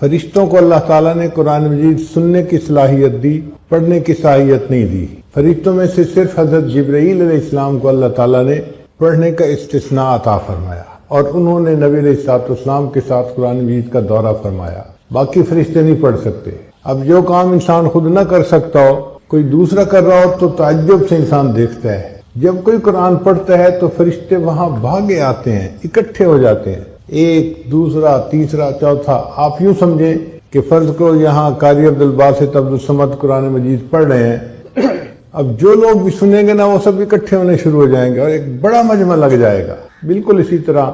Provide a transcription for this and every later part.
فرشتوں کو اللہ تعالیٰ نے قرآن مجید سننے کی صلاحیت دی، پڑھنے کی صلاحیت نہیں دی۔ فرشتوں میں سے صرف حضرت جبرائیل علیہ السلام کو اللہ تعالیٰ نے پڑھنے کا استثناء عطا فرمایا، اور انہوں نے نبی علیہ السلام کے ساتھ قرآن مجید کا دورہ فرمایا۔ باقی فرشتے نہیں پڑھ سکتے۔ اب جو کام انسان خود نہ کر سکتا ہو، کوئی دوسرا کر رہا ہو تو تعجب سے انسان دیکھتا ہے۔ جب کوئی قرآن پڑھتا ہے تو فرشتے وہاں بھاگے آتے ہیں، اکٹھے ہو جاتے ہیں، ایک دوسرا تیسرا چوتھا۔ آپ یوں سمجھیں کہ فرض کرو یہاں قاری عبدالباسط عبدالصمد قرآن مجید پڑھ رہے ہیں، اب جو لوگ بھی سنیں گے نا وہ سب اکٹھے ہونے شروع ہو جائیں گے اور ایک بڑا مجمع لگ جائے گا۔ بالکل اسی طرح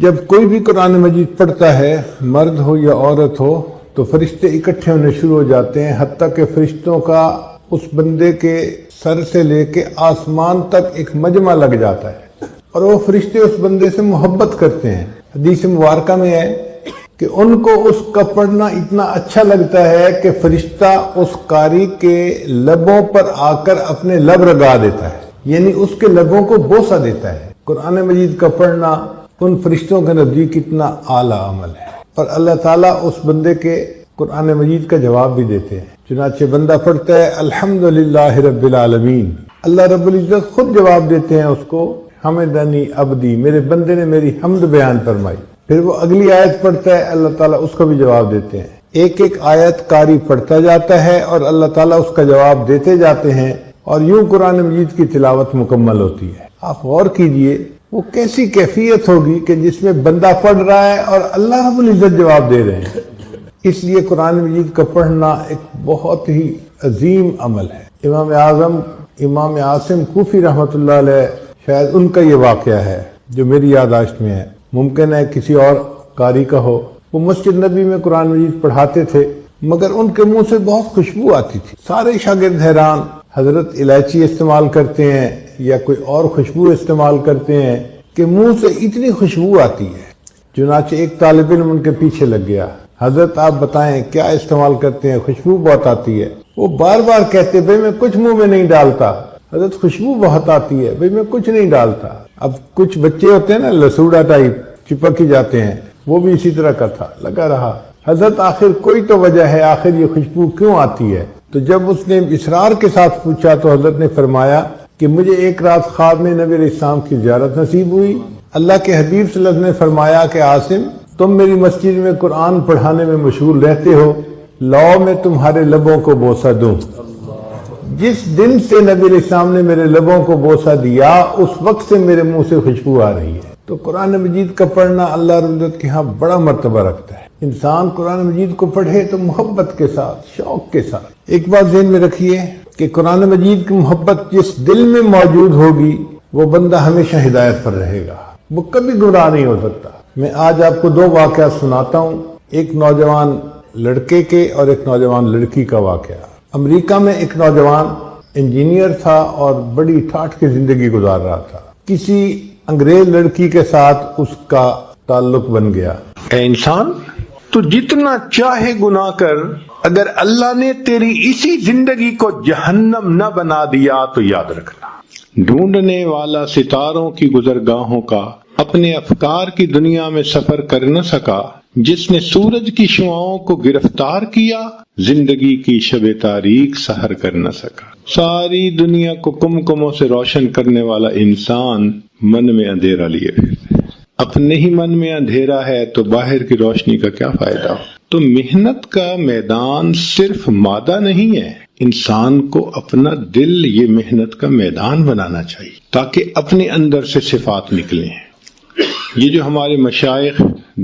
جب کوئی بھی قرآن مجید پڑھتا ہے، مرد ہو یا عورت ہو، تو فرشتے اکٹھے ہونے شروع ہو جاتے ہیں، حتیٰ کہ فرشتوں کا اس بندے کے سر سے لے کے آسمان تک ایک مجمع لگ جاتا ہے، اور وہ فرشتے اس بندے سے محبت کرتے ہیں۔ حدیث مبارکہ میں ہے کہ ان کو اس کا پڑھنا اتنا اچھا لگتا ہے کہ فرشتہ اس قاری کے لبوں پر آ کر اپنے لب رگا دیتا ہے، یعنی اس کے لبوں کو بوسہ دیتا ہے۔ قرآن مجید کا پڑھنا ان فرشتوں کے نزدیک اتنا اعلیٰ عمل ہے، اور اللہ تعالیٰ اس بندے کے قرآن مجید کا جواب بھی دیتے ہیں۔ چنانچہ بندہ پڑھتا ہے الحمدللہ رب العالمین، اللہ رب العزت خود جواب دیتے ہیں اس کو، حمدنی عبدی، میرے بندے نے میری حمد بیان فرمائی۔ پھر وہ اگلی آیت پڑھتا ہے، اللہ تعالیٰ اس کو بھی جواب دیتے ہیں۔ ایک ایک آیت قاری پڑھتا جاتا ہے اور اللہ تعالیٰ اس کا جواب دیتے جاتے ہیں، اور یوں قرآن مجید کی تلاوت مکمل ہوتی ہے۔ آپ غور کیجئے وہ کیسی کیفیت ہوگی کہ جس میں بندہ پڑھ رہا ہے اور اللہ رب العزت جواب دے رہے ہیں۔ اس لیے قرآن مجید کا پڑھنا ایک بہت ہی عظیم عمل ہے۔ امام اعظم امام عاصم کوفی رحمۃ اللہ علیہ، شاید ان کا یہ واقعہ ہے جو میری یادداشت میں ہے، ممکن ہے کسی اور قاری کا ہو۔ وہ مسجد نبی میں قرآن مجید پڑھاتے تھے، مگر ان کے منہ سے بہت خوشبو آتی تھی۔ سارے شاگرد حیران، حضرت الائچی استعمال کرتے ہیں یا کوئی اور خوشبو استعمال کرتے ہیں کہ منہ سے اتنی خوشبو آتی ہے۔ چنانچہ ایک طالب علم ان کے پیچھے لگ گیا، حضرت آپ بتائیں کیا استعمال کرتے ہیں، خوشبو بہت آتی ہے۔ وہ بار بار کہتے بھئی میں کچھ منہ میں نہیں ڈالتا، حضرت خوشبو بہت آتی ہے، بھئی میں کچھ نہیں ڈالتا۔ اب کچھ بچے ہوتے ہیں نا لسوڑا ٹائپ، چپک ہی جاتے ہیں، وہ بھی اسی طرح کا تھا، لگا رہا۔ حضرت آخر کوئی تو وجہ ہے، آخر یہ خوشبو کیوں آتی ہے؟ تو جب اس نے اصرار کے ساتھ پوچھا تو حضرت نے فرمایا کہ مجھے ایک رات خواب میں نبی علیہ السلام کی زیارت نصیب ہوئی۔ اللہ کے حبیب صلی اللہ علیہ وسلم نے فرمایا کہ عاصم تم میری مسجد میں قرآن پڑھانے میں مشغول رہتے ہو، لاؤ میں تمہارے لبوں کو بوسہ دوں۔ جس دن سے نبی علیہ السلام نے میرے لبوں کو بوسہ دیا، اس وقت سے میرے منہ سے خوشبو آ رہی ہے۔ تو قرآن مجید کا پڑھنا اللہ رب العزت کے ہاں بڑا مرتبہ رکھتا ہے۔ انسان قرآن مجید کو پڑھے تو محبت کے ساتھ، شوق کے ساتھ۔ ایک بات ذہن میں رکھیے کہ قرآن مجید کی محبت جس دل میں موجود ہوگی وہ بندہ ہمیشہ ہدایت پر رہے گا، وہ کبھی گمراہ نہیں ہو سکتا۔ میں آج آپ کو دو واقعات سناتا ہوں، ایک نوجوان لڑکے کے اور ایک نوجوان لڑکی کا واقعہ۔ امریکہ میں ایک نوجوان انجینئر تھا اور بڑی ٹھاٹھ کی زندگی گزار رہا تھا۔ کسی انگریز لڑکی کے ساتھ اس کا تعلق بن گیا۔ اے انسان، تو جتنا چاہے گناہ کر، اگر اللہ نے تیری اسی زندگی کو جہنم نہ بنا دیا تو یاد رکھنا، ڈھونڈنے والا ستاروں کی گزرگاہوں کا اپنے افکار کی دنیا میں سفر کر نہ سکا، جس نے سورج کی شعاؤں کو گرفتار کیا، زندگی کی شب تاریک سحر کر نہ سکا۔ ساری دنیا کو کمکموں سے روشن کرنے والا انسان من میں اندھیرا لیے پھرتا ہے۔ اپنے ہی من میں اندھیرا ہے تو باہر کی روشنی کا کیا فائدہ؟ تو محنت کا میدان صرف مادہ نہیں ہے، انسان کو اپنا دل یہ محنت کا میدان بنانا چاہیے تاکہ اپنے اندر سے صفات نکلیں۔ یہ جو ہمارے مشائخ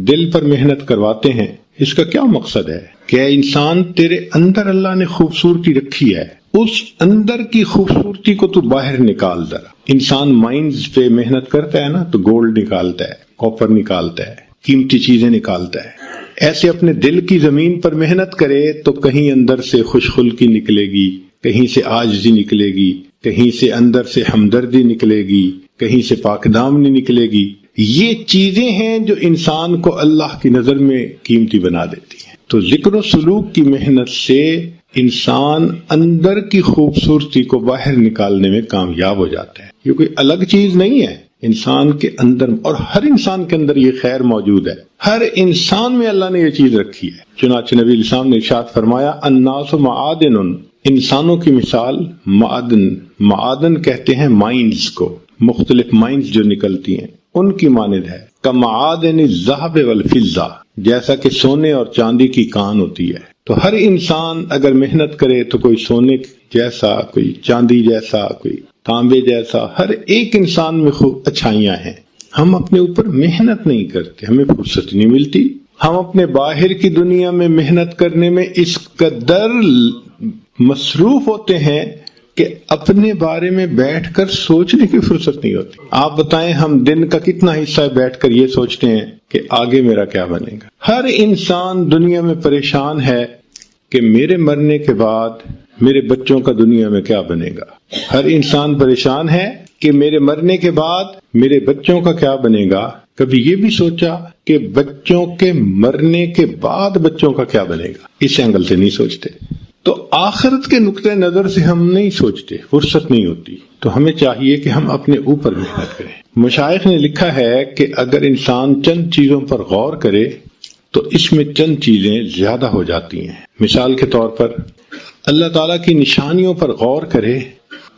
دل پر محنت کرواتے ہیں، اس کا کیا مقصد ہے کہ اے انسان تیرے اندر اللہ نے خوبصورتی رکھی ہے، اس اندر کی خوبصورتی کو تو باہر نکال ذرا۔ انسان مائنز پہ محنت کرتا ہے نا تو گولڈ نکالتا ہے، کاپر نکالتا ہے، قیمتی چیزیں نکالتا ہے۔ ایسے اپنے دل کی زمین پر محنت کرے تو کہیں اندر سے خوش خلقی نکلے گی، کہیں سے عاجزی نکلے گی، کہیں سے اندر سے ہمدردی نکلے گی، کہیں سے پاک دامنی نکلے گی۔ یہ چیزیں ہیں جو انسان کو اللہ کی نظر میں قیمتی بنا دیتی ہیں۔ تو ذکر و سلوک کی محنت سے انسان اندر کی خوبصورتی کو باہر نکالنے میں کامیاب ہو جاتا ہے۔ یہ کوئی الگ چیز نہیں ہے، انسان کے اندر، اور ہر انسان کے اندر یہ خیر موجود ہے، ہر انسان میں اللہ نے یہ چیز رکھی ہے۔ چنانچہ نبی علیہ السلام نے ارشاد فرمایا الناس معادن، انسانوں کی مثال معادن کہتے ہیں مائنز کو، مختلف مائنز جو نکلتی ہیں ان کی مانند ہے، کمعادن الذهب والفضہ، جیسا کہ سونے اور چاندی کی کان ہوتی ہے۔ تو ہر انسان اگر محنت کرے تو کوئی سونے جیسا، کوئی چاندی جیسا، کوئی تانبے جیسا، ہر ایک انسان میں خوب اچھائیاں ہیں۔ ہم اپنے اوپر محنت نہیں کرتے، ہمیں فرصت نہیں ملتی، ہم اپنے باہر کی دنیا میں محنت کرنے میں اس قدر مصروف ہوتے ہیں کہ اپنے بارے میں بیٹھ کر سوچنے کی فرصت نہیں ہوتی۔ آپ بتائیں ہم دن کا کتنا حصہ بیٹھ کر یہ سوچتے ہیں کہ آگے میرا کیا بنے گا؟ ہر انسان دنیا میں پریشان ہے کہ میرے مرنے کے بعد میرے بچوں کا دنیا میں کیا بنے گا۔ ہر انسان پریشان ہے کہ میرے مرنے کے بعد میرے بچوں کا کیا بنے گا۔ کبھی یہ بھی سوچا کہ بچوں کے مرنے کے بعد بچوں کا کیا بنے گا؟ اس اینگل سے نہیں سوچتے۔ تو آخرت کے نقطہ نظر سے ہم نہیں سوچتے، فرصت نہیں ہوتی۔ تو ہمیں چاہیے کہ ہم اپنے اوپر محنت کریں۔ مشائخ نے لکھا ہے کہ اگر انسان چند چیزوں پر غور کرے تو اس میں چند چیزیں زیادہ ہو جاتی ہیں۔ مثال کے طور پر اللہ تعالیٰ کی نشانیوں پر غور کرے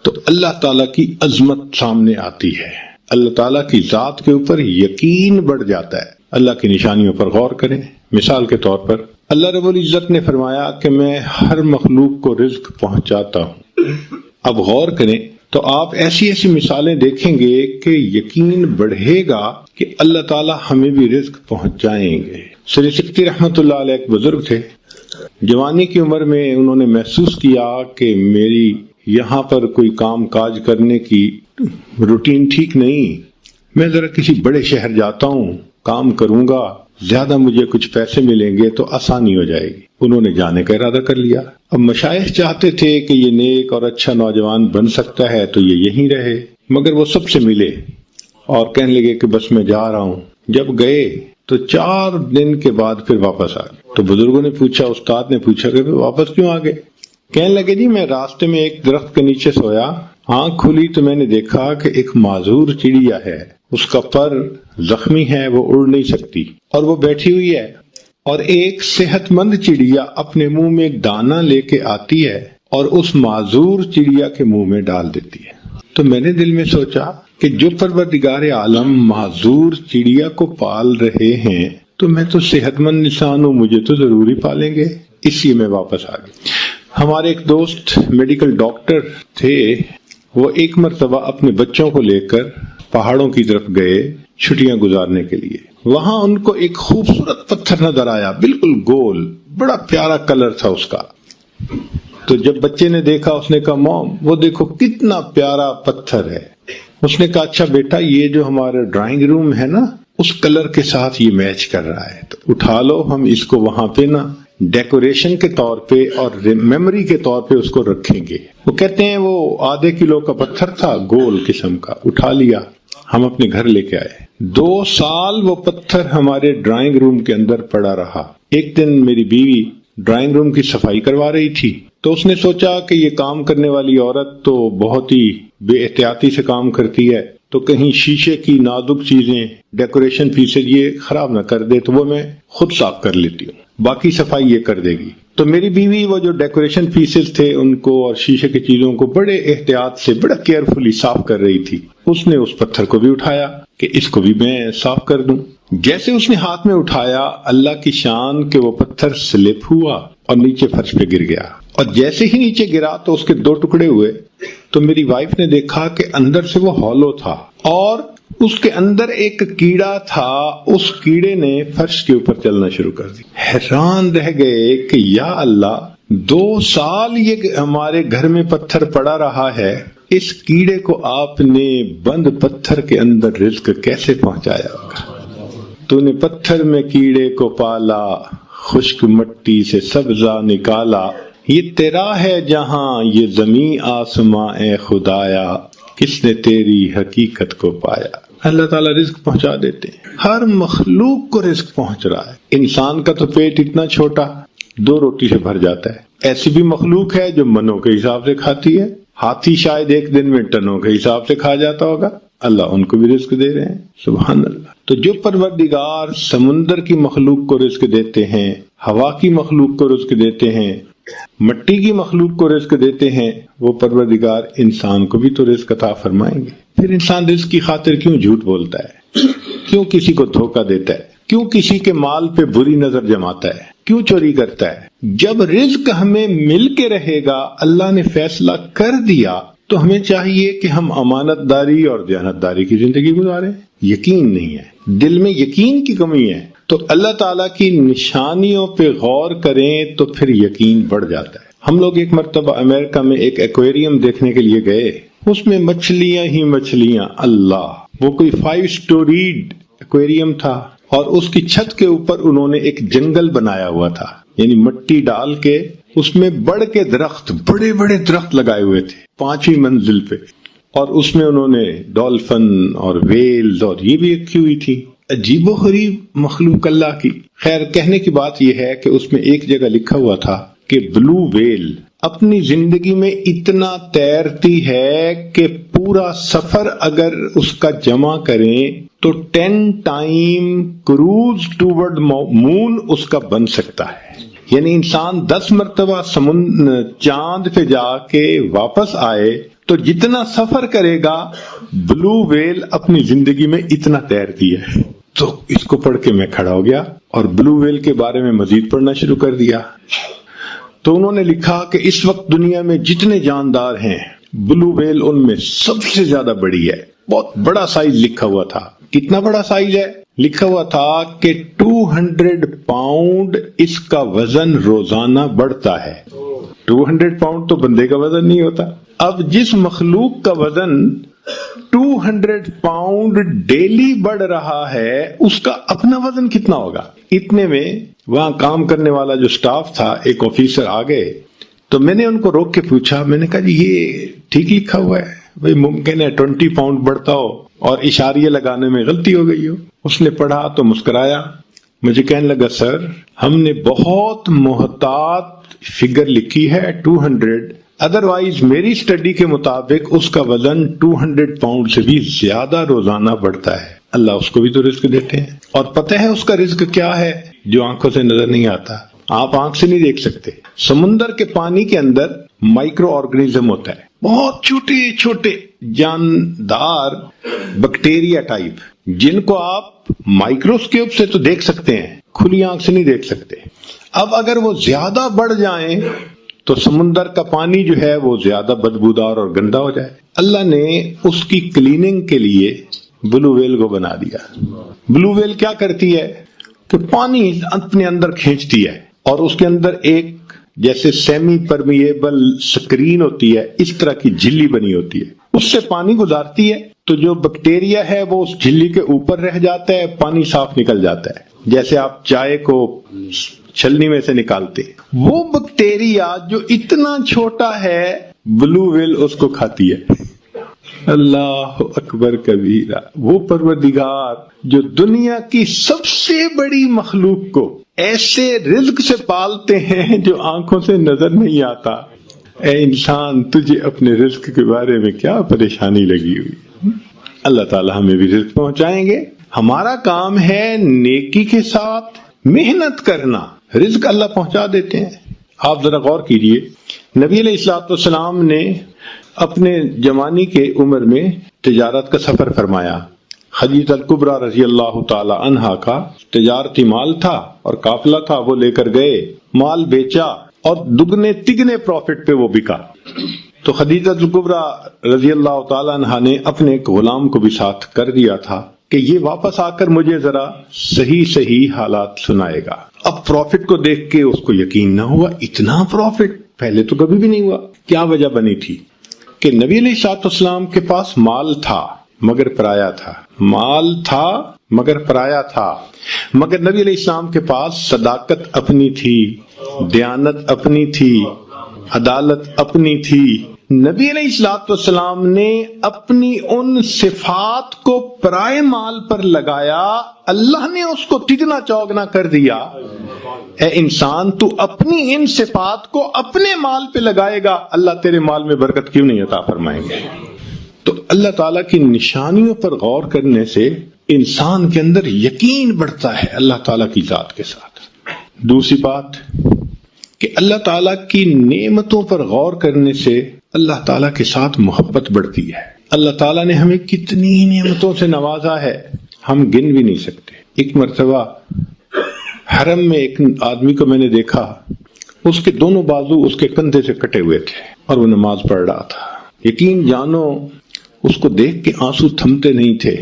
تو اللہ تعالیٰ کی عظمت سامنے آتی ہے، اللہ تعالیٰ کی ذات کے اوپر یقین بڑھ جاتا ہے۔ اللہ کی نشانیوں پر غور کریں۔ مثال کے طور پر اللہ رب العزت نے فرمایا کہ میں ہر مخلوق کو رزق پہنچاتا ہوں۔ اب غور کریں تو آپ ایسی ایسی مثالیں دیکھیں گے کہ یقین بڑھے گا کہ اللہ تعالیٰ ہمیں بھی رزق پہنچائیں گے۔ سری سکتی رحمۃ اللہ علیہ ایک بزرگ تھے، جوانی کی عمر میں انہوں نے محسوس کیا کہ میری یہاں پر کوئی کام کاج کرنے کی روٹین ٹھیک نہیں، میں ذرا کسی بڑے شہر جاتا ہوں، کام کروں گا، زیادہ مجھے کچھ پیسے ملیں گے تو آسانی ہو جائے گی۔ انہوں نے جانے کا ارادہ کر لیا۔ اب مشائخ چاہتے تھے کہ یہ نیک اور اچھا نوجوان بن سکتا ہے تو یہ یہیں رہے، مگر وہ سب سے ملے اور کہنے لگے کہ بس میں جا رہا ہوں۔ جب گئے تو 4 دن کے بعد پھر واپس آ گئے۔ تو بزرگوں نے پوچھا، استاد نے پوچھا کہ واپس کیوں آ گئے؟ کہنے لگے جی میں راستے میں ایک درخت کے نیچے سویا، آنکھ کھلی تو میں نے دیکھا کہ ایک معذور چڑیا ہے، اس کا پر زخمی ہے، وہ اڑ نہیں سکتی اور وہ بیٹھی ہوئی ہے، اور ایک صحت مند چڑیا اپنے منہ میں ایک دانہ لے کے آتی ہے اور اس معذور چڑیا کے منہ میں ڈال دیتی ہے۔ تو میں نے دل میں سوچا کہ جو پروردگار عالم معذور چڑیا کو پال رہے ہیں تو میں تو صحت مند انسان ہوں، مجھے تو ضروری پالیں گے، اس لیے میں واپس آ گیا۔ ہمارے ایک دوست میڈیکل ڈاکٹر تھے، وہ ایک مرتبہ اپنے بچوں کو لے کر پہاڑوں کی طرف گئے چھٹیاں گزارنے کے لیے۔ وہاں ان کو ایک خوبصورت پتھر نظر آیا، بالکل گول، بڑا پیارا کلر تھا اس کا۔ تو جب بچے نے دیکھا اس نے کہا موم وہ دیکھو کتنا پیارا پتھر ہے۔ اس نے کہا اچھا بیٹا یہ جو ہمارا ڈرائنگ روم ہے نا اس کلر کے ساتھ یہ میچ کر رہا ہے، تو اٹھا لو، ہم اس کو وہاں پہ نا ڈیکوریشن کے طور پہ اور میموری کے طور پہ اس کو رکھیں گے۔ وہ کہتے ہیں وہ آدھے کلو کا پتھر تھا، گول قسم کا، اٹھا لیا، ہم اپنے گھر لے کے آئے۔ 2 سال وہ پتھر ہمارے ڈرائنگ روم کے اندر پڑا رہا۔ ایک دن میری بیوی ڈرائنگ روم کی صفائی کروا رہی تھی تو اس نے سوچا کہ یہ کام کرنے والی عورت تو بہت ہی بے احتیاطی سے کام کرتی ہے، تو کہیں شیشے کی نازک چیزیں، ڈیکوریشن پیسز یہ خراب نہ کر دے، تو وہ میں خود صاف کر لیتی ہوں، باقی صفائی یہ کر دے گی۔ تو میری بیوی وہ جو ڈیکوریشن پیسز تھے ان کو اور شیشے کی چیزوں کو بڑے احتیاط سے بڑا کیئرفلی صاف کر رہی تھی۔ اس نے اس پتھر کو بھی اٹھایا کہ اس کو بھی میں صاف کر دوں۔ جیسے اس نے ہاتھ میں اٹھایا، اللہ کی شان کہ وہ پتھر سلپ ہوا اور نیچے فرش پہ گر گیا، اور جیسے ہی نیچے گرا تو اس کے 2 ٹکڑے ہوئے۔ تو میری وائف نے دیکھا کہ اندر سے وہ ہالو تھا اور اس کے اندر ایک کیڑا تھا، اس کیڑے نے فرش کے اوپر چلنا شروع کر دی۔ حیران رہ گئے کہ یا اللہ 2 سال یہ ہمارے گھر میں پتھر پڑا رہا ہے، اس کیڑے کو آپ نے بند پتھر کے اندر رزق کیسے پہنچایا ہوگا؟ تو نے پتھر میں کیڑے کو پالا، خشک مٹی سے سبزہ نکالا، یہ تیرا ہے جہاں یہ زمین آسماں اے خدایا، کس نے تیری حقیقت کو پایا۔ اللہ تعالیٰ رزق پہنچا دیتے ہیں، ہر مخلوق کو رزق پہنچ رہا ہے۔ انسان کا تو پیٹ اتنا چھوٹا 2 روٹی سے بھر جاتا ہے، ایسی بھی مخلوق ہے جو منوں کے حساب سے کھاتی ہے۔ ہاتھی شاید ایک دن میں ٹنوں کے حساب سے کھا جاتا ہوگا۔ اللہ ان کو بھی رزق دے رہے ہیں. سبحان اللہ. تو جو پروردگار سمندر کی مخلوق کو رزق دیتے ہیں، ہوا کی مخلوق کو رزق دیتے ہیں، مٹی کی مخلوق کو رزق دیتے ہیں، وہ پروردگار انسان کو بھی تو رزق عطا فرمائیں گے. پھر انسان رزق کی خاطر کیوں جھوٹ بولتا ہے، کیوں کسی کو دھوکہ دیتا ہے، کیوں کسی کے مال پہ بری نظر جماتا ہے، کیوں چوری کرتا ہے؟ جب رزق ہمیں مل کے رہے گا، اللہ نے فیصلہ کر دیا، تو ہمیں چاہیے کہ ہم امانت داری اور دیانتداری کی زندگی گزاریں. یقین نہیں ہے، دل میں یقین کی کمی ہے، تو اللہ تعالیٰ کی نشانیوں پہ غور کریں تو پھر یقین بڑھ جاتا ہے. ہم لوگ ایک مرتبہ امریکہ میں ایک ایکویریم دیکھنے کے لیے گئے، اس میں مچھلیاں ہی مچھلیاں. اللہ، وہ کوئی 5 سٹوریڈ ایکویریم تھا، اور اس کی چھت کے اوپر انہوں نے ایک جنگل بنایا ہوا تھا، یعنی مٹی ڈال کے اس میں بڑھ کے درخت، بڑے بڑے درخت لگائے ہوئے تھے 5ویں منزل پہ، اور اس میں انہوں نے ڈولفن اور ویلز اور یہ بھی رکھی ہوئی تھی. عجیب و غریب مخلوق اللہ کی. خیر، کہنے کی بات یہ ہے کہ اس میں ایک جگہ لکھا ہوا تھا کہ بلو ویل اپنی زندگی میں اتنا تیرتی ہے کہ پورا سفر اگر اس کا جمع کریں تو 10 ٹائم کروز ٹوورڈ مون اس کا بن سکتا ہے. یعنی انسان 10 مرتبہ چاند پہ جا کے واپس آئے تو جتنا سفر کرے گا، بلو ویل اپنی زندگی میں اتنا تیرتی ہے. تو اس کو پڑھ کے میں کھڑا ہو گیا اور بلو ویل کے بارے میں مزید پڑھنا شروع کر دیا. تو انہوں نے لکھا کہ اس وقت دنیا میں جتنے جاندار ہیں، بلو ویل ان میں سب سے زیادہ بڑی ہے. بہت بڑا سائز لکھا ہوا تھا. کتنا بڑا سائز ہے؟ لکھا ہوا تھا کہ 200 پاؤنڈ اس کا وزن روزانہ بڑھتا ہے. 200 پاؤنڈ تو بندے کا وزن نہیں ہوتا. اب جس مخلوق کا وزن 200 پاؤنڈ ڈیلی بڑھ رہا ہے، اس کا اپنا وزن کتنا ہوگا؟ اتنے میں وہاں کام کرنے والا جو سٹاف تھا، ایک آفیسر آ گئے. تو میں نے ان کو روک کے پوچھا، میں نے کہا جی یہ ٹھیک لکھا ہوا ہے؟ بھئی ممکن ہے 20 پاؤنڈ بڑھتا ہو اور اشاریہ لگانے میں غلطی ہو گئی ہو. اس نے پڑھا تو مسکرایا. مجھے کہنے لگا، سر ہم نے بہت محتاط فگر لکھی ہے 200، ادروائز میری اسٹڈی کے مطابق اس کا وزن 200 پاؤنڈ سے بھی زیادہ روزانہ بڑھتا ہے. اللہ اس کو بھی تو رزق دیتے ہیں. اور پتہ ہے اس کا رزق کیا ہے جو آنکھوں سے نظر نہیں آتا؟ آپ آنکھ سے نہیں دیکھ سکتے. سمندر کے پانی کے اندر مائکرو آرگنیزم ہوتا ہے، بہت چھوٹے چھوٹے جاندار بیکٹیریا ٹائپ، جن کو آپ مائکروسکوپ سے تو دیکھ سکتے ہیں، کھلی آنکھ سے نہیں دیکھ سکتے. اب اگر وہ زیادہ بڑھ جائیں تو سمندر کا پانی جو ہے وہ زیادہ بدبودار اور گندا ہو جائے. اللہ نے اس کی کلیننگ کے لیے بلو ویل کو بنا دیا. بلو ویل کیا کرتی ہے کہ پانی اپنے اندر کھینچتی ہے، اور اس کے اندر ایک جیسے سیمی پرمیبل سکرین ہوتی ہے، اس طرح کی جھلی بنی ہوتی ہے، اس سے پانی گزارتی ہے. تو جو بیکٹیریا ہے وہ اس جھلی کے اوپر رہ جاتا ہے، پانی صاف نکل جاتا ہے، جیسے آپ چائے کو چھلنی میں سے نکالتے. وہ بیکٹیریا جو اتنا چھوٹا ہے، بلو ویل اس کو کھاتی ہے. اللہ اکبر کبیرہ. وہ پروردگار جو دنیا کی سب سے بڑی مخلوق کو ایسے رزق سے پالتے ہیں جو آنکھوں سے نظر نہیں آتا. اے انسان، تجھے اپنے رزق کے بارے میں کیا پریشانی لگی ہوئی؟ اللہ تعالی ہمیں بھی رزق پہنچائیں گے. ہمارا کام ہے نیکی کے ساتھ محنت کرنا، رزق اللہ پہنچا دیتے ہیں. آپ ذرا غور کیجئے، نبی علیہ الصلوۃ والسلام نے اپنے جوانی کے عمر میں تجارت کا سفر فرمایا. خدیجہ الکبریٰ رضی اللہ تعالی عنہا کا تجارتی مال تھا اور قافلہ تھا، وہ لے کر گئے، مال بیچا اور دگنے تگنے پروفٹ پہ وہ بکا. تو خدیجہ الکبریٰ رضی اللہ تعالی عنہا نے اپنے ایک غلام کو بھی ساتھ کر دیا تھا کہ یہ واپس آ کر مجھے ذرا صحیح حالات سنائے گا. اب پروفٹ کو دیکھ کے اس کو یقین نہ ہوا، اتنا پروفٹ پہلے تو کبھی بھی نہیں ہوا. کیا وجہ بنی تھی کہ نبی علیہ الصلوۃ والسلام کے پاس مال تھا مگر پرایا تھا، مال تھا مگر پرایا تھا. مگر نبی علیہ السلام کے پاس صداقت اپنی تھی، دیانت اپنی تھی، عدالت اپنی تھی. نبی علیہ الصلوۃ والسلام نے اپنی ان صفات کو پرائے مال پر لگایا، اللہ نے اس کو تگنا چوگنا کر دیا. اے انسان، تو اپنی ان صفات کو اپنے مال پہ لگائے گا، اللہ تیرے مال میں برکت کیوں نہیں عطا فرمائیں گے؟ تو اللہ تعالیٰ کی نشانیوں پر غور کرنے سے انسان کے اندر یقین بڑھتا ہے اللہ تعالیٰ کی ذات کے ساتھ۔ دوسری بات کہ اللہ تعالیٰ کی نعمتوں پر غور کرنے سے اللہ تعالیٰ کے ساتھ محبت بڑھتی ہے۔ اللہ تعالیٰ نے ہمیں کتنی نعمتوں سے نوازا ہے ہم گن بھی نہیں سکتے۔ ایک مرتبہ حرم میں ایک آدمی کو میں نے دیکھا، اس کے دونوں بازو اس کے کندھے سے کٹے ہوئے تھے اور وہ نماز پڑھ رہا تھا۔ یقین جانو اس کو دیکھ کے آنسو تھمتے نہیں تھے۔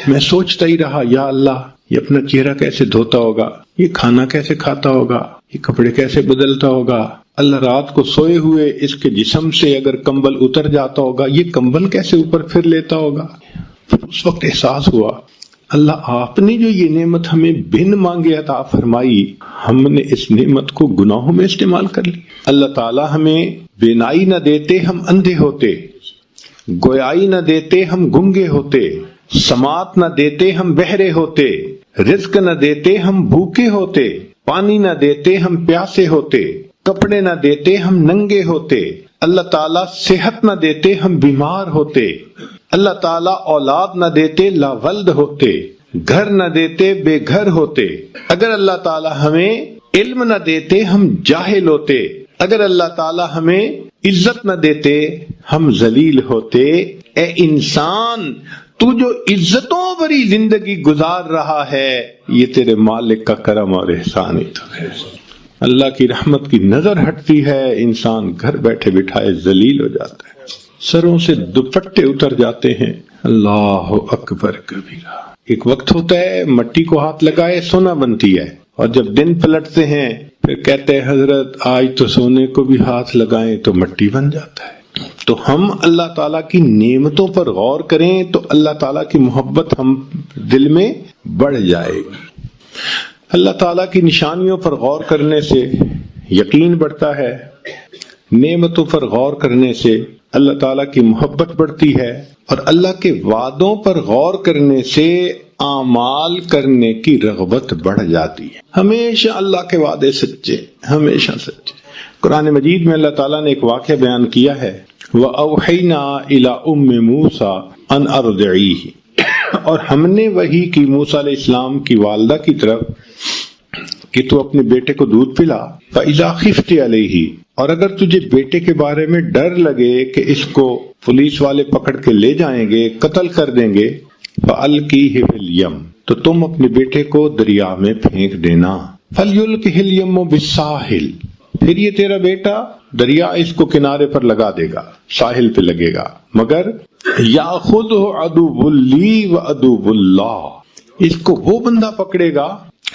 میں سوچتا ہی رہا، یا اللہ یہ اپنا چہرہ کیسے دھوتا ہوگا، یہ کھانا کیسے کھاتا ہوگا، یہ کپڑے کیسے بدلتا ہوگا، اللہ رات کو سوئے ہوئے اس کے جسم سے اگر کمبل اتر جاتا ہوگا یہ کمبل کیسے اوپر پھر لیتا ہوگا۔ پھر اس وقت احساس ہوا، اللہ آپ نے جو یہ نعمت ہمیں بن مانگے عطا فرمائی، ہم نے اس نعمت کو گناہوں میں استعمال کر لی۔ اللہ تعالیٰ ہمیں بینائی نہ دیتے ہم اندھے ہوتے، گویائی نہ دیتے ہم گنگے ہوتے، سماعت نہ دیتے ہم بہرے ہوتے، رزق نہ دیتے ہم بھوکے ہوتے، پانی نہ دیتے ہم پیاسے ہوتے، کپڑے نہ دیتے ہم ننگے ہوتے، اللہ تعالیٰ صحت نہ دیتے ہم بیمار ہوتے، اللہ تعالیٰ اولاد نہ دیتے لاولد ہوتے، گھر نہ دیتے بے گھر ہوتے، اگر اللہ تعالیٰ ہمیں علم نہ دیتے ہم جاہل ہوتے، اگر اللہ تعالیٰ ہمیں عزت نہ دیتے ہم ذلیل ہوتے۔ اے انسان، تو جو عزتوں بری زندگی گزار رہا ہے یہ تیرے مالک کا کرم اور احسان ہی تو ہے۔ اللہ کی رحمت کی نظر ہٹتی ہے، انسان گھر بیٹھے بٹھائے ذلیل ہو جاتا ہے، سروں سے دوپٹے اتر جاتے ہیں۔ اللہ اکبر کبیرہ۔ ایک وقت ہوتا ہے مٹی کو ہاتھ لگائے سونا بنتی ہے، اور جب دن پلٹتے ہیں پھر کہتے ہیں حضرت آج تو سونے کو بھی ہاتھ لگائیں تو مٹی بن جاتا ہے۔ تو ہم اللہ تعالیٰ کی نعمتوں پر غور کریں تو اللہ تعالیٰ کی محبت ہم دل میں بڑھ جائے گی۔ اللہ تعالیٰ کی نشانیوں پر غور کرنے سے یقین بڑھتا ہے، نعمتوں پر غور کرنے سے اللہ تعالیٰ کی محبت بڑھتی ہے، اور اللہ کے وعدوں پر غور کرنے سے اعمال کرنے کی رغبت بڑھ جاتی ہے۔ ہمیشہ اللہ کے وعدے سچے، ہمیشہ سچے۔ قرآن مجید میں اللہ تعالیٰ نے ایک واقعہ بیان کیا ہے، وَأَوْحَيْنَا إِلَىٰ أُمِّ مُوسَىٰ أَنْ أَرْضِعِيهِ، اور ہم نے وحی کی موسیٰ علیہ السلام کی والدہ کی طرف کہ تو اپنے بیٹے کو دودھ پلا، فَإِذَا خِفْتِ عَلَيْهِ، اور اگر تجھے بیٹے کے بارے میں ڈر لگے کہ اس کو پولیس والے پکڑ کے لے جائیں گے، قتل کر دیں گے، فَأَلْقِيهِ فِي الْيَمِّ، تو تم اپنے بیٹے کو دریا میں پھینک دینا، فَلْيُلْقِهِ الْيَمُّ بِالسَّاحِلِ، پھر یہ تیرا بیٹا دریا اس کو کنارے پر لگا دے گا، ساحل پہ لگے گا، مگر یاخذہ عدو لی و عدو اللہ، اس کو وہ بندہ پکڑے گا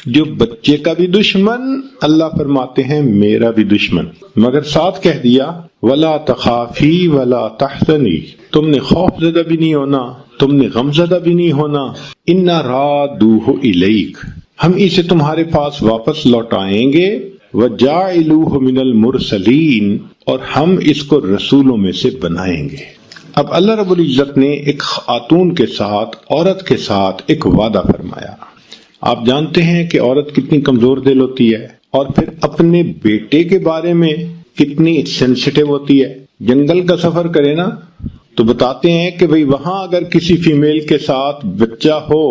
جو بچے کا بھی دشمن، اللہ فرماتے ہیں میرا بھی دشمن، مگر ساتھ کہہ دیا ولا تخافی ولا تحزنی، تم نے خوف زدہ بھی نہیں ہونا، تم نے غم زدہ بھی نہیں ہونا، انا رادوہ الیک، ہم اسے تمہارے پاس واپس لوٹائیں گے، وَجَاعِلُوهُ مِنَ الْمُرْسَلِينَ، اور ہم اس کو رسولوں میں سے بنائیں گے۔ اب اللہ رب العزت نے ایک خاتون کے ساتھ، عورت کے ساتھ ایک وعدہ فرمایا۔ آپ جانتے ہیں کہ عورت کتنی کمزور دل ہوتی ہے، اور پھر اپنے بیٹے کے بارے میں کتنی سینسیٹیو ہوتی ہے۔ جنگل کا سفر کرے نا تو بتاتے ہیں کہ بھئی وہاں اگر کسی فیمیل کے ساتھ بچہ ہو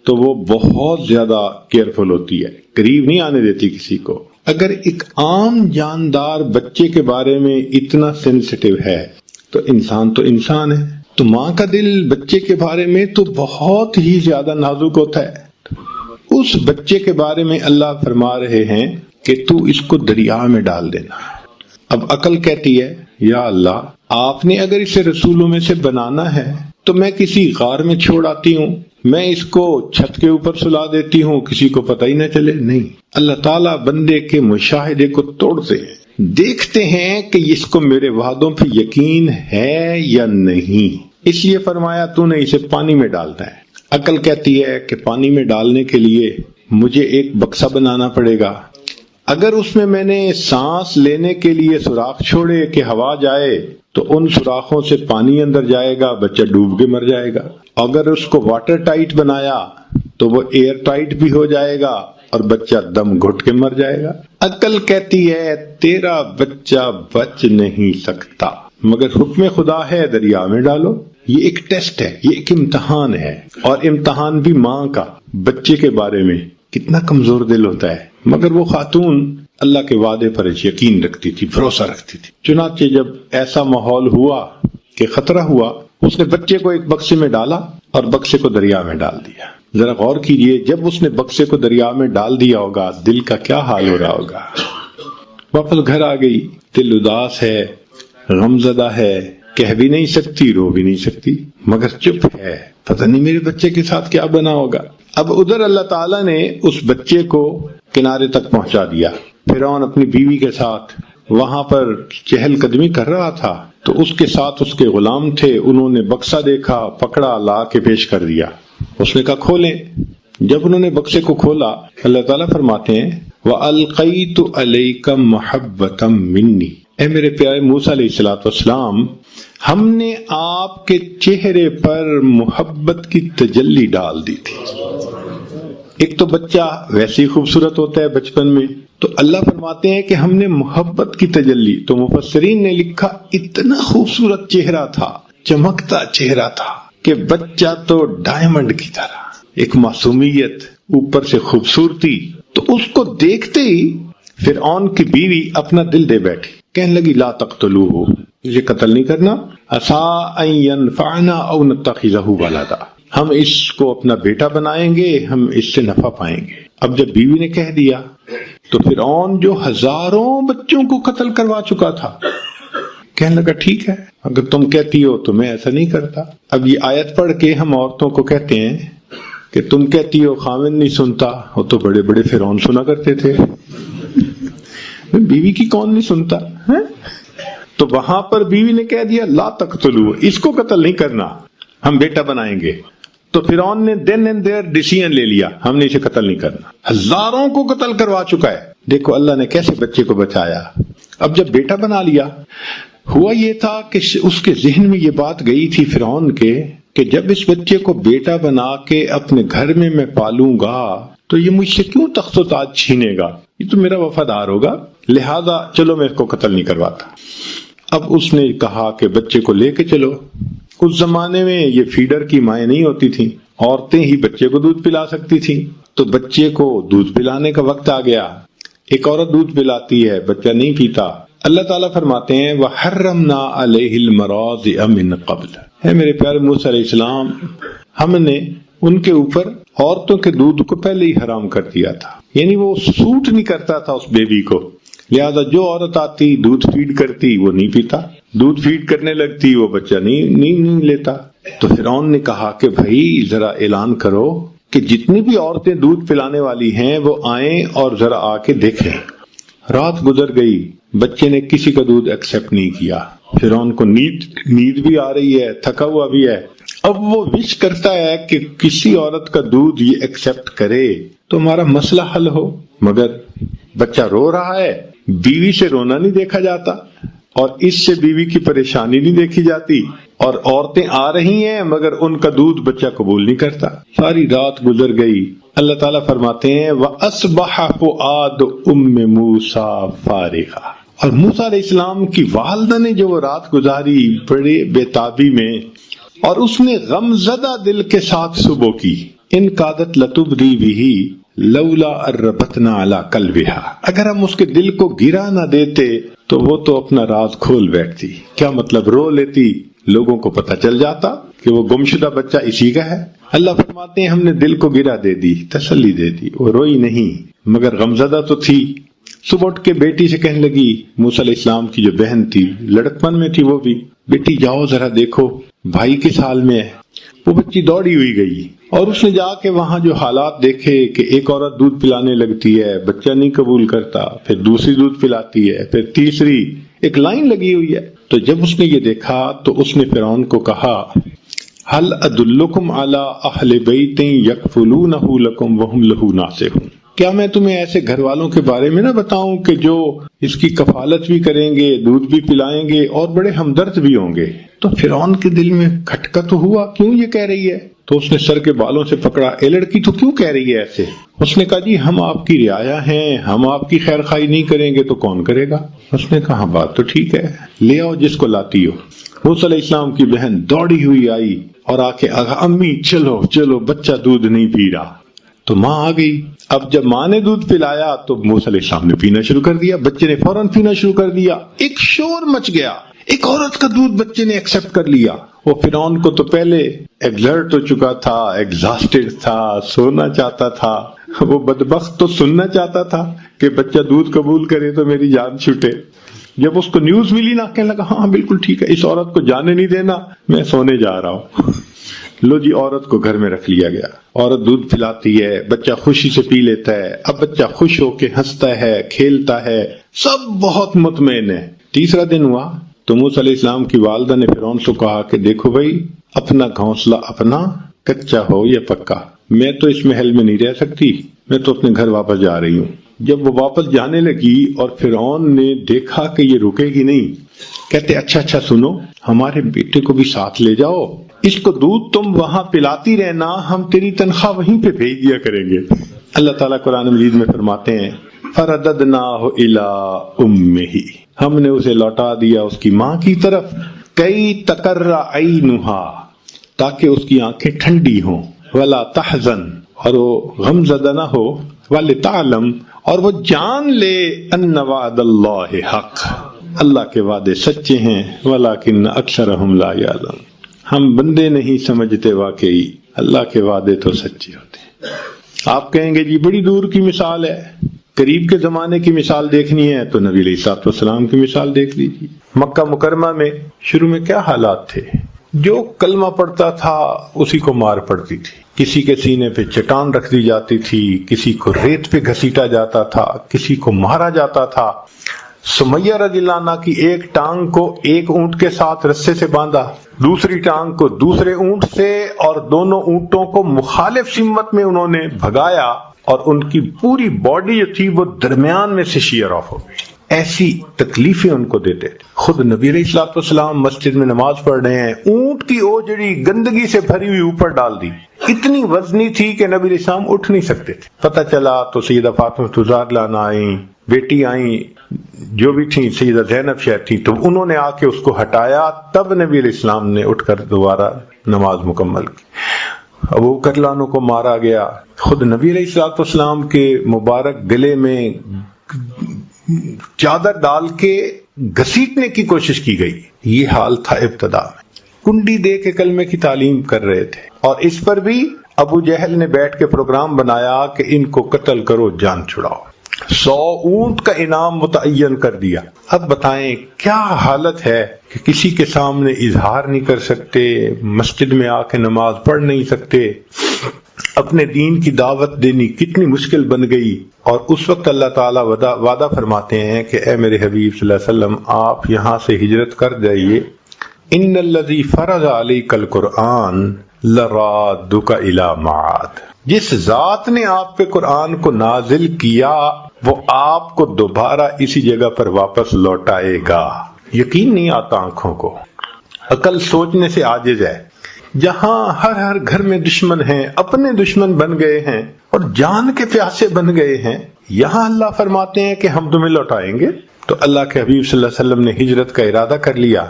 تو وہ بہت زیادہ کیئرفل ہوتی ہے، قریب نہیں آنے دیتی کسی کو۔ اگر ایک عام جاندار بچے کے بارے میں اتنا سینسیٹیو ہے تو انسان ہے، تو ماں کا دل بچے کے بارے میں تو بہت ہی زیادہ نازک ہوتا ہے۔ اس بچے کے بارے میں اللہ فرما رہے ہیں کہ تو اس کو دریا میں ڈال دینا۔ اب عقل کہتی ہے یا اللہ آپ نے اگر اسے رسولوں میں سے بنانا ہے تو میں کسی غار میں چھوڑ آتی ہوں، میں اس کو چھت کے اوپر سلا دیتی ہوں، کسی کو پتہ ہی نہ چلے۔ نہیں، اللہ تعالیٰ بندے کے مشاہدے کو توڑتے ہیں، دیکھتے ہیں کہ اس کو میرے وعدوں پہ یقین ہے یا نہیں، اس لیے فرمایا تو نے اسے پانی میں ڈالنا ہے۔ عقل کہتی ہے کہ پانی میں ڈالنے کے لیے مجھے ایک بکسا بنانا پڑے گا، اگر اس میں نے سانس لینے کے لیے سوراخ چھوڑے کہ ہوا جائے تو ان سوراخوں سے پانی اندر جائے گا، بچہ ڈوب کے مر جائے گا۔ اگر اس کو واٹر ٹائٹ بنایا تو وہ ایئر ٹائٹ بھی ہو جائے گا اور بچہ دم گھٹ کے مر جائے گا۔ عقل کہتی ہے تیرا بچہ بچ نہیں سکتا، مگر حکم خدا ہے دریا میں ڈالو۔ یہ ایک ٹیسٹ ہے، یہ ایک امتحان ہے، اور امتحان بھی ماں کا بچے کے بارے میں کتنا کمزور دل ہوتا ہے، مگر وہ خاتون اللہ کے وعدے پر یقین رکھتی تھی، بھروسہ رکھتی تھی۔ چنانچہ جب ایسا ماحول ہوا کہ خطرہ ہوا، اس نے بچے کو ایک بکسے میں ڈالا اور بکسے کو دریا میں ڈال دیا۔ ذرا غور کیجئے، جب اس نے بکسے کو دریا میں ڈال دیا ہوگا دل کا کیا حال ہو رہا ہوگا۔ واپس گھر آ گئی، دل اداس ہے، غمزدہ ہے، کہہ بھی نہیں سکتی، رو بھی نہیں سکتی، مگر چپ ہے، پتہ نہیں میرے بچے کے ساتھ کیا بنا ہوگا۔ اب ادھر اللہ تعالیٰ نے اس بچے کو کنارے تک پہنچا دیا۔ فرعون اپنی بیوی کے ساتھ وہاں پر چہل قدمی کر رہا تھا، تو اس کے ساتھ اس کے غلام تھے، انہوں نے بکسا دیکھا، پکڑا، لا کے پیش کر دیا۔ اس نے کہا کھولیں۔ جب انہوں نے بکسے کو کھولا، اللہ تعالیٰ فرماتے ہیں وَأَلْقَيْتُ عَلَيْكَ مَحَبَّةً مِّنِّي، اے میرے پیارے موسیٰ علیہ السلام، ہم نے آپ کے چہرے پر محبت کی تجلی ڈال دی تھی۔ ایک تو بچہ ویسے ہی خوبصورت ہوتا ہے بچپن میں، تو اللہ فرماتے ہیں کہ ہم نے محبت کی تجلی، تو مفسرین نے لکھا اتنا خوبصورت چہرہ تھا، چمکتا چہرہ تھا کہ بچہ تو ڈائمنڈ کی طرح، ایک معصومیت، اوپر سے خوبصورتی۔ تو اس کو دیکھتے ہی فرعون کی بیوی اپنا دل دے بیٹھی، کہنے لگی لا تقتلوہ، مجھے قتل نہیں کرنا، عسیٰ ان ینفعنا او نتخذہ ولدا، ہم اس کو اپنا بیٹا بنائیں گے، ہم اس سے نفع پائیں گے۔ اب جب بیوی نے کہہ دیا تو فرعون جو ہزاروں بچوں کو قتل کروا چکا تھا کہنے لگا ٹھیک ہے، اگر تم کہتی ہو تو میں ایسا نہیں کرتا۔ اب یہ آیت پڑھ کے ہم عورتوں کو کہتے ہیں کہ تم کہتی ہو خاوند نہیں سنتا، وہ تو بڑے بڑے فرعون سنا کرتے تھے، بیوی کی کون نہیں سنتا ہے؟ تو وہاں پر بیوی نے کہہ دیا لا تقتلو، اس کو قتل نہیں کرنا، ہم بیٹا بنائیں گے۔ تو فرعون نے دین اینڈ دیئر ڈیسیژن لے لیا، ہم نے اسے قتل نہیں کرنا، ہزاروں کو قتل کروا چکا ہے۔ دیکھو اللہ نے کیسے بچے کو بچایا۔ اب جب بیٹا بنا لیا، ہوا یہ تھا کہ اس کے ذہن میں یہ بات گئی تھی فرعون کے کہ جب اس بچے کو بیٹا بنا کے اپنے گھر میں پالوں گا تو یہ مجھ سے کیوں تخت و تاج چھینے گا، یہ تو میرا وفادار ہوگا، لہذا چلو میں اس کو قتل نہیں کرواتا۔ اب اس نے کہا کہ بچے کو لے کے چلو۔ اس زمانے میں یہ فیڈر کی مائیں نہیں ہوتی تھیں، عورتیں ہی بچے کو دودھ پلا سکتی تھیں، تو بچے کو دودھ پلانے کا وقت آ گیا۔ ایک عورت دودھ پلاتی ہے، بچہ نہیں پیتا، اللہ تعالیٰ فرماتے ہیں وَحَرَّمْنَا عَلَيْهِ الْمَرَاضِعَ مِنْ قَبْلِ، ہے میرے پیارے موسیٰ علیہ السلام، ہم نے ان کے اوپر عورتوں کے دودھ کو پہلے ہی حرام کر دیا تھا، یعنی وہ سوٹ نہیں کرتا تھا اس بیبی کو، لہذا جو عورت آتی دودھ فیڈ کرتی وہ نہیں پیتا، دودھ فیڈ کرنے لگتی وہ بچہ نہیں لیتا۔ تو فرعون نے کہا کہ بھائی ذرا اعلان کرو کہ جتنی بھی عورتیں دودھ پلانے والی ہیں وہ آئیں اور ذرا آ کے دیکھیں۔ رات گزر گئی، بچے نے کسی کا دودھ ایکسپٹ نہیں کیا۔ فرعون کو نیند بھی آ رہی ہے، تھکا ہوا بھی ہے، اب وہ وش کرتا ہے کہ کسی عورت کا دودھ یہ ایکسپٹ کرے تو ہمارا مسئلہ حل ہو، مگر بچہ رو رہا ہے، بیوی سے رونا نہیں دیکھا جاتا، اور اس سے بیوی کی پریشانی نہیں دیکھی جاتی، اور عورتیں آ رہی ہیں مگر ان کا دودھ بچہ قبول نہیں کرتا۔ ساری رات گزر گئی۔ اللہ تعالیٰ فرماتے ہیں وَأَصْبَحَ فُؤَادُ أُمِّ مُوسَىٰ فَارِغًا، اور موسیٰ علیہ السلام کی والدہ نے جو وہ رات گزاری بڑے بےتابی میں، اور اس نے غم زدہ دل کے ساتھ صبح کی، ان قادت لتبدی بھی لولا الربتنا علی قلبہا، اگر ہم اس کے دل کو گرا نہ دیتے تو وہ تو اپنا راز کھول بیٹھتی۔ کیا مطلب؟ رو لیتی، لوگوں کو پتہ چل جاتا کہ وہ گمشدہ بچہ اسی کا ہے۔ اللہ فرماتے ہیں ہم نے دل کو گرا دے دی، تسلی دے دی، وہ روئی نہیں مگر غمزدہ تو تھی۔ صبح اٹھ کے بیٹی سے کہنے لگی، موسیٰ علیہ السلام کی جو بہن تھی، لڑکپن میں تھی وہ بھی، بیٹی جاؤ ذرا دیکھو بھائی کس حال میں ہے۔ وہ بچی دوڑی ہوئی گئی اور اس نے جا کے وہاں جو حالات دیکھے کہ ایک عورت دودھ پلانے لگتی ہے، بچہ نہیں قبول کرتا، پھر دوسری دودھ پلاتی ہے، پھر تیسری، ایک لائن لگی ہوئی ہے۔ تو جب اس نے یہ دیکھا تو اس نے فرعون کو کہا هل ادلکم علی اہل بیت یکفلونہ لکم وہم لہ ناصحون، کیا میں تمہیں ایسے گھر والوں کے بارے میں نہ بتاؤں کہ جو اس کی کفالت بھی کریں گے، دودھ بھی پلائیں گے اور بڑے ہمدرد بھی ہوں گے۔ تو فرعون کے دل میں کھٹکا تو ہوا، کیوں یہ کہہ رہی ہے؟ تو اس نے سر کے بالوں سے پکڑا، اے لڑکی تو کیوں کہہ رہی ہے ایسے؟ اس نے کہا جی ہم آپ کی رعایا ہیں، ہم آپ کی خیر خواہی نہیں کریں گے تو کون کرے گا؟ اس نے کہا بات تو ٹھیک ہے، لے آؤ جس کو لاتی ہو۔ موسیٰ علیہ السلام کی بہن دوڑی ہوئی آئی اور آ کے امی چلو چلو بچہ دودھ نہیں پی رہا، تو ماں آ گئی۔ اب جب ماں نے دودھ پلایا تو موسیٰ علیہ السلام نے پینا شروع کر دیا، بچے نے فوراً پینا شروع کر دیا، ایک شور مچ گیا، ایک عورت کا دودھ بچے نے ایکسپٹ کر لیا۔ وہ فرعون کو تو پہلے ایگزرٹ ہو چکا تھا، ایگزاسٹڈ تھا، سونا چاہتا تھا، وہ بدبخت تو سننا چاہتا تھا کہ بچہ دودھ قبول کرے تو میری جان چھوٹے۔ جب اس کو نیوز ملی نا، کہنے لگا ہاں بالکل ٹھیک ہے، اس عورت کو جانے نہیں دینا، میں سونے جا رہا ہوں۔ لو جی، عورت کو گھر میں رکھ لیا گیا، عورت دودھ پلاتی ہے، بچہ خوشی سے پی لیتا ہے، اب بچہ خوش ہو کے ہنستا ہے، کھیلتا ہے، سب بہت مطمئن ہے۔ تیسرا دن ہوا تو موسیٰ علیہ السلام کی والدہ نے فرعون سے کہا کہ دیکھو بھائی، اپنا گھونسلہ اپنا، کچا ہو یا پکا، میں تو اس محل میں نہیں رہ سکتی، میں تو اپنے گھر واپس جا رہی ہوں۔ جب وہ واپس جانے لگی اور فرعون نے دیکھا کہ یہ رکے گی نہیں، کہتے اچھا سنو، ہمارے بیٹے کو بھی ساتھ لے جاؤ، اس کو دودھ تم وہاں پلاتی رہنا، ہم تیری تنخواہ وہیں پہ بھیج دیا کریں گے۔ اللہ تعالیٰ قرآن مجید میں فرماتے ہیں فَرَدَدْنَاهُ إِلَىٰ أُمِّهِ، ہم نے اسے لوٹا دیا اس کی ماں کی طرف، کئی تقرّ عَيْنُهَا، تاکہ اس کی آنکھیں ٹھنڈی ہوں، وَلَا تَحْزَنْ، اور وہ غم زدہ نہ ہو، وَلِتَعْلَمْ، اور وہ جان لے، أَنَّ وَعْدَ اللَّهِ حَقٌّ، اللہ کے وعدے سچے ہیں، وَلَٰكِنَّ أَكْثَرَهُمْ لَا يَعْلَمُونَ، ہم بندے نہیں سمجھتے، واقعی اللہ کے وعدے تو سچے ہوتے ہیں۔ آپ کہیں گے جی بڑی دور کی مثال ہے، قریب کے زمانے کی مثال دیکھنی ہے تو نبی علیہ الصلوۃ والسلام کی مثال دیکھ لیجیے۔ مکہ مکرمہ میں شروع میں کیا حالات تھے؟ جو کلمہ پڑھتا تھا اسی کو مار پڑتی تھی، کسی کے سینے پہ چٹان رکھ دی جاتی تھی، کسی کو ریت پہ گھسیٹا جاتا تھا، کسی کو مارا جاتا تھا۔ سمیہ رضی اللہ عنہ کی ایک ٹانگ کو ایک اونٹ کے ساتھ رسے سے باندھا، دوسری ٹانگ کو دوسرے اونٹ سے، اور دونوں اونٹوں کو مخالف سمت میں انہوں نے بھگایا، اور ان کی پوری باڈی جو تھی وہ درمیان میں سے شیئر آف ہو گئی۔ ایسی تکلیفیں ان کو دیتے تھے۔ خود نبی علیہ الصلوۃ والسلام مسجد میں نماز پڑھ رہے ہیں، اونٹ کی اوجڑی گندگی سے بھری ہوئی اوپر ڈال دی، اتنی وزنی تھی کہ نبی علیہ السلام اٹھ نہیں سکتے تھے۔ پتہ چلا تو سیدہ فاطمہ الزہرا لانا آئیں، بیٹی آئیں جو بھی تھیں، سیدہ زینب شاید تھی، تو انہوں نے آ کے اس کو ہٹایا، تب نبی علیہ السلام نے اٹھ کر دوبارہ نماز مکمل کی۔ ابو بکر لانوں کو مارا گیا، خود نبی علیہ الصلوۃ والسلام کے مبارک گلے میں چادر ڈال کے گھسیٹنے کی کوشش کی گئی۔ یہ حال تھا ابتدا میں، کنڈی دے کے کلمے کی تعلیم کر رہے تھے، اور اس پر بھی ابو جہل نے بیٹھ کے پروگرام بنایا کہ ان کو قتل کرو، جان چھڑاؤ، 100 اونٹ کا انعام متعین کر دیا۔ اب بتائیں کیا حالت ہے کہ کسی کے سامنے اظہار نہیں کر سکتے، مسجد میں آ کے نماز پڑھ نہیں سکتے، اپنے دین کی دعوت دینی کتنی مشکل بن گئی۔ اور اس وقت اللہ تعالیٰ وعدہ فرماتے ہیں کہ اے میرے حبیب صلی اللہ علیہ وسلم، آپ یہاں سے ہجرت کر جائیے، ان الذی فرض علیک القرآن لرادک الی معاد، جس ذات نے آپ پہ قرآن کو نازل کیا وہ آپ کو دوبارہ اسی جگہ پر واپس لوٹائے گا۔ یقین نہیں آتا آنکھوں کو، عقل سوچنے سے عاجز ہے۔ جہاں ہر گھر میں دشمن ہیں، اپنے دشمن بن گئے ہیں اور جان کے پیاسے بن گئے ہیں، یہاں اللہ فرماتے ہیں کہ ہم تمہیں لوٹائیں گے۔ تو اللہ کے حبیب صلی اللہ علیہ وسلم نے ہجرت کا ارادہ کر لیا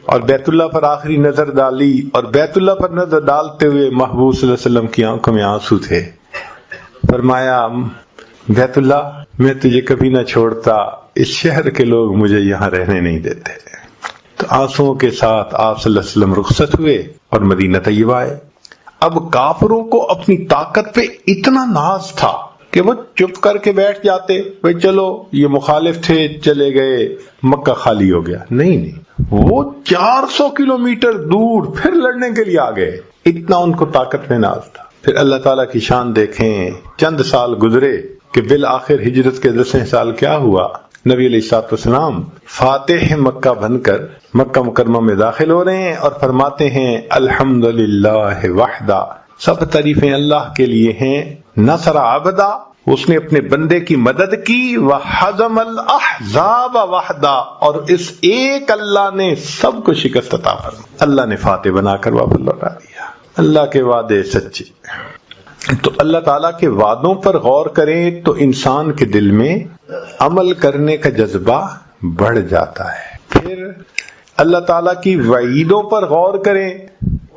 اور بیت اللہ پر آخری نظر ڈالی، اور بیت اللہ پر نظر ڈالتے ہوئے محبوب صلی اللہ علیہ وسلم کی آنکھوں میں آنسو تھے۔ فرمایا بیت اللہ، میں تجھے کبھی نہ چھوڑتا، اس شہر کے لوگ مجھے یہاں رہنے نہیں دیتے۔ تو آنسوؤں کے ساتھ آپ صلی اللہ علیہ وسلم رخصت ہوئے اور مدینہ طیبہ آئے۔ اب کافروں کو اپنی طاقت پہ اتنا ناز تھا کہ وہ چپ کر کے بیٹھ جاتے، بھئی چلو یہ مخالف تھے چلے گئے، مکہ خالی ہو گیا۔ نہیں، وہ 400 کلومیٹر دور پھر لڑنے کے لیے آ گئے، اتنا ان کو طاقت میں ناز تھا۔ پھر اللہ تعالیٰ کی شان دیکھیں، چند سال گزرے کہ بالآخر ہجرت کے 10 سال کیا ہوا، نبی علیہ الصلوۃ والسلام فاتح مکہ بن کر مکہ مکرمہ میں داخل ہو رہے ہیں اور فرماتے ہیں الحمدللہ وحدہ، سب تعریفیں اللہ کے لیے ہیں، نصر عبدہ، اس نے اپنے بندے کی مدد کی، وحزم الاحزاب وحدہ، اور اس ایک اللہ نے سب کو شکست عطا فرمائی، اللہ نے فاتح بنا کر واپس لوٹا دیا۔ اللہ کے وعدے سچے. تو اللہ تعالیٰ کے وعدوں پر غور کریں تو انسان کے دل میں عمل کرنے کا جذبہ بڑھ جاتا ہے. پھر اللہ تعالیٰ کی وعیدوں پر غور کریں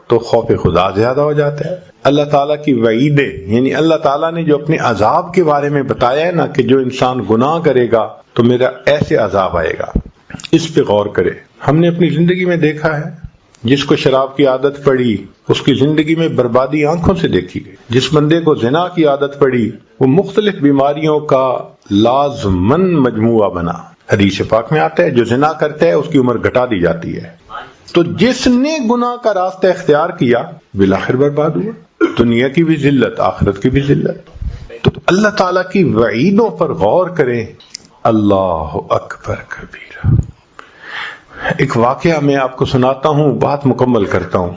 تو خوف خدا زیادہ ہو جاتا ہے. اللہ تعالیٰ کی وعیدیں یعنی اللہ تعالیٰ نے جو اپنے عذاب کے بارے میں بتایا ہے نا کہ جو انسان گناہ کرے گا تو میرا ایسے عذاب آئے گا، اس پہ غور کرے. ہم نے اپنی زندگی میں دیکھا ہے جس کو شراب کی عادت پڑی اس کی زندگی میں بربادی آنکھوں سے دیکھی گئی. جس بندے کو زنا کی عادت پڑی وہ مختلف بیماریوں کا لازمن مجموعہ بنا. حدیث پاک میں آتا ہے جو زنا کرتا ہے اس کی عمر گھٹا دی جاتی ہے. تو جس نے گناہ کا راستہ اختیار کیا بالآخر برباد ہوا، دنیا کی بھی ذلت آخرت کی بھی ذلت. تو اللہ تعالیٰ کی وعیدوں پر غور کریں. اللہ اکبر کبیرہ. ایک واقعہ میں آپ کو سناتا ہوں، بات مکمل کرتا ہوں.